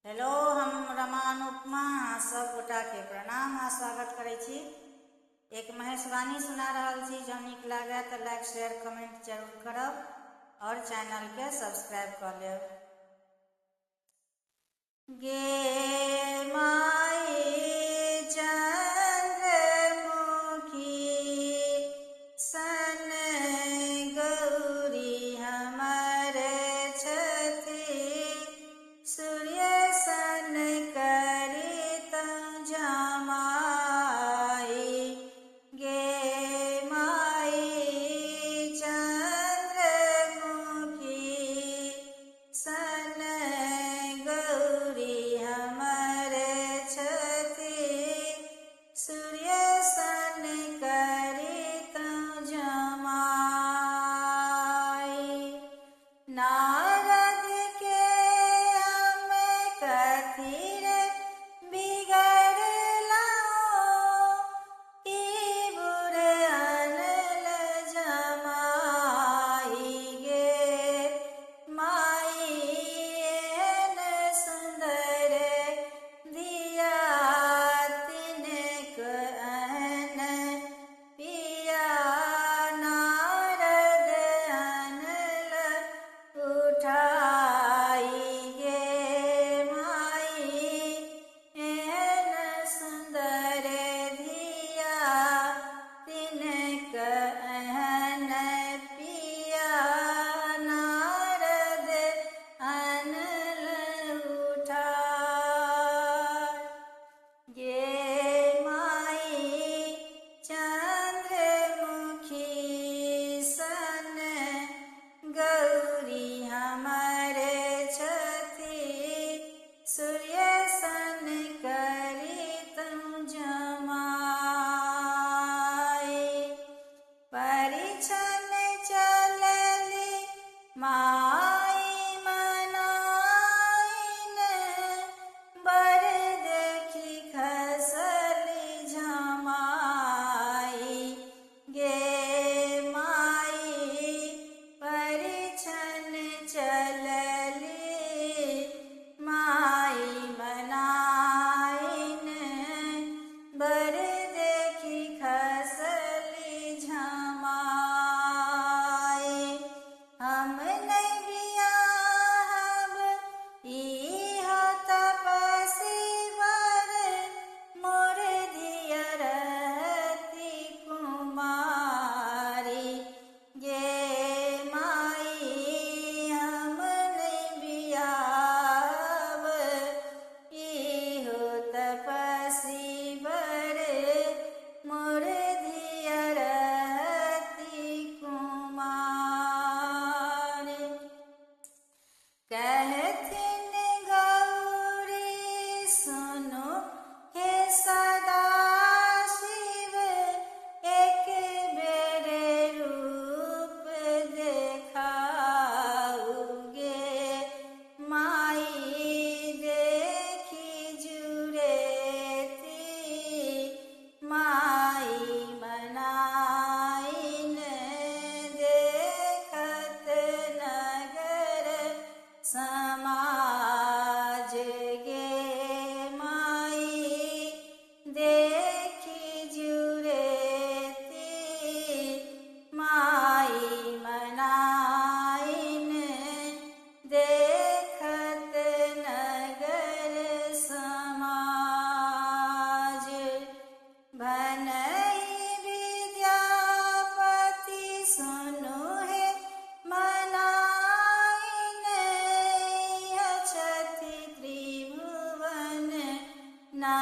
Hello, हम रमान उपमा सब गोटा के प्रणाम आ स्वागत करै छी। एक महेशवाणी सुना रहल छी। जँ नीक लागे तो लाइक शेयर कमेंट जरूर करब और चैनल के सब्सक्राइब कर लेब। गे माई चंद्रमुखी सन गौरी हमर छथि, सूर्य सन करित जमाई। गे माई चंद्रमुखी सन गौरी हमर छथि, सूर्य सन करित जमाई। नारद के हम कथी रे बिगड़लहुँ, ई बुढ़ अनल जमाई। गे माई एहन सुंदर दिया तिनक अहन पिया, नारद अनल उठाई। गे माई एहन सुंदर धिया तिनक अहन पिया, नारद अनल उठाई। गे माई चंद्रमुखी सन गौरी हमर छथि, सूर्य सन करित जमाई। परिछन चलली माई मनाइन, बर देखी खसली झमाई। गे माई परिछन चलली माई मनाइन, बर देखी खसली झमाई। हम नहीं बियाहब इहो तपस्वी वर, मोर धिया रहती कुमारी। गे माई हम नहीं बियाहब इहो तपस्वी वर, मोर धिया रहती कुमारी। कहथिन गौरी सुनु हे सदाशिव, एक बेर रूप देखाऊ। गे माई देखी जुरेती माई मनाइन, देखत नगर समाज। गे माई देखी जुरेती माई मनाइन, देखत नगर समाज। भनहि विद्यापति सुनु हे मनाइन, यह छथि त्रिभुवन ना